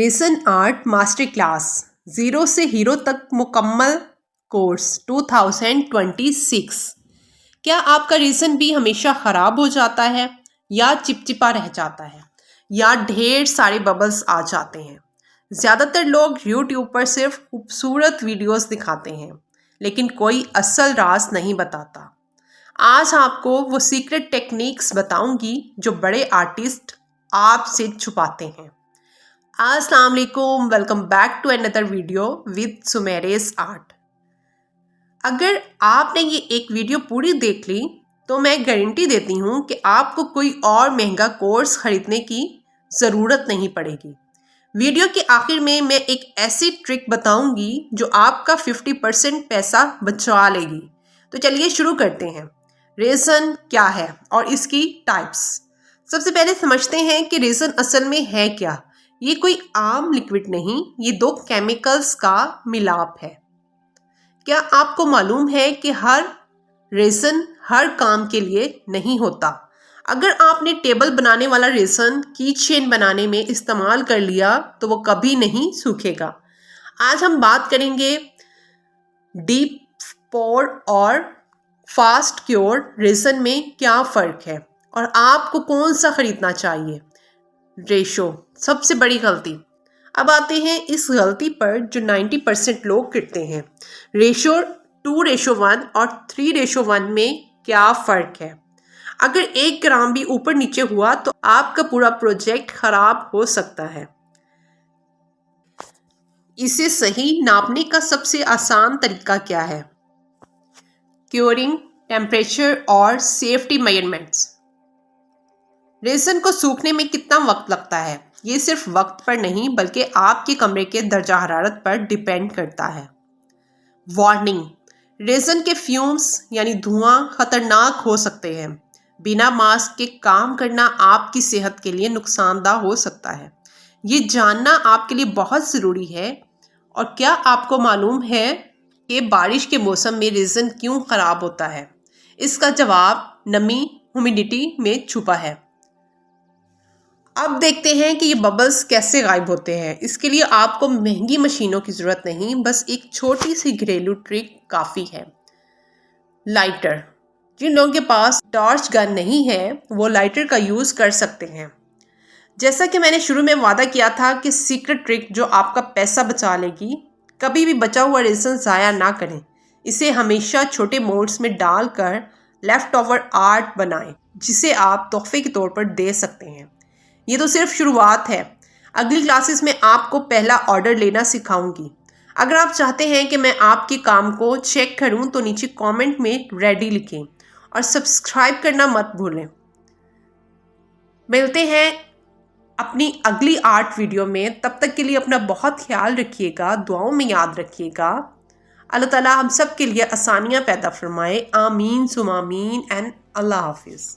Ration art master class zero से hero तक मुकम्मल कोर्स 2026। क्या आपका रेसन भी हमेशा ख़राब हो जाता है या चिपचिपा रह जाता है या ढेर सारे बबल्स आ जाते हैं? ज़्यादातर लोग यूट्यूब पर सिर्फ खूबसूरत वीडियोस दिखाते हैं लेकिन कोई असल राज नहीं बताता। आज आपको वो सीक्रेट टेक्निक्स बताऊंगी जो बड़े आर्टिस्ट आपसे छुपाते हैं। अस्सलाम वालेकुम, welcome back to another video with Sumera's art. अगर आपने ये एक वीडियो पूरी देख ली तो मैं गारंटी देती हूँ कि आपको कोई और महंगा कोर्स खरीदने की ज़रूरत नहीं पड़ेगी। वीडियो के आखिर में मैं एक ऐसी ट्रिक बताऊंगी जो आपका 50% पैसा बचा लेगी। तो चलिए शुरू करते हैं। रेसन क्या है और इसकी टाइप्स। सबसे पहले समझते हैं कि रेसन असल में है क्या। ये कोई आम लिक्विड नहीं, ये दो केमिकल्स का मिलाप है। क्या आपको मालूम है कि हर रेसन हर काम के लिए नहीं होता? अगर आपने टेबल बनाने वाला रेसन की चेन बनाने में इस्तेमाल कर लिया तो वो कभी नहीं सूखेगा। आज हम बात करेंगे डीप पोर और फास्ट क्योर रेसन में क्या फ़र्क है और आपको कौन सा खरीदना चाहिए। रेशो सबसे बड़ी गलती। अब आते हैं इस गलती पर जो 90% लोग करते हैं। रेशो 2:1 और 3:1 में क्या फ़र्क है? अगर 1 ग्राम भी ऊपर नीचे हुआ तो आपका पूरा प्रोजेक्ट खराब हो सकता है। इसे सही नापने का सबसे आसान तरीका क्या है? क्योरिंग, टेम्परेचर और सेफ्टी मेजरमेंट्स। रेसन को सूखने में कितना वक्त लगता है ये सिर्फ वक्त पर नहीं बल्कि आपके कमरे के दर्जा हरारत पर डिपेंड करता है। वार्निंग, रेसन के फ्यूम्स यानी धुआं खतरनाक हो सकते हैं। बिना मास्क के काम करना आपकी सेहत के लिए नुकसानदायक हो सकता है। ये जानना आपके लिए बहुत ज़रूरी है। और क्या आपको मालूम है कि बारिश के मौसम में रेसन क्यों ख़राब होता है? इसका जवाब नमी ह्यूमिडिटी में छुपा है। अब देखते हैं कि ये बबल्स कैसे गायब होते हैं। इसके लिए आपको महंगी मशीनों की ज़रूरत नहीं, बस एक छोटी सी घरेलू ट्रिक काफ़ी है। लाइटर। जिन लोगों के पास टॉर्च गन नहीं है वो लाइटर का यूज़ कर सकते हैं। जैसा कि मैंने शुरू में वादा किया था कि सीक्रेट ट्रिक जो आपका पैसा बचा लेगी। कभी भी बचा हुआ रेसन ज़ाया ना करें। इसे हमेशा छोटे मोल्ड्स में डालकर लेफ़्ट ओवर आर्ट बनाएं जिसे आप तोहफे के तौर पर दे सकते हैं। ये तो सिर्फ शुरुआत है। अगली क्लासेस में आपको पहला ऑर्डर लेना सिखाऊंगी। अगर आप चाहते हैं कि मैं आपके काम को चेक करूं तो नीचे कमेंट में रेडी लिखें और सब्सक्राइब करना मत भूलें। मिलते हैं अपनी अगली आर्ट वीडियो में। तब तक के लिए अपना बहुत ख्याल रखिएगा, दुआओं में याद रखिएगा। अल्लाह ताला हम सब के लिए आसानियाँ पैदा फरमाए। आमीन सुम आमीन एंड अल्लाह हाफिज़।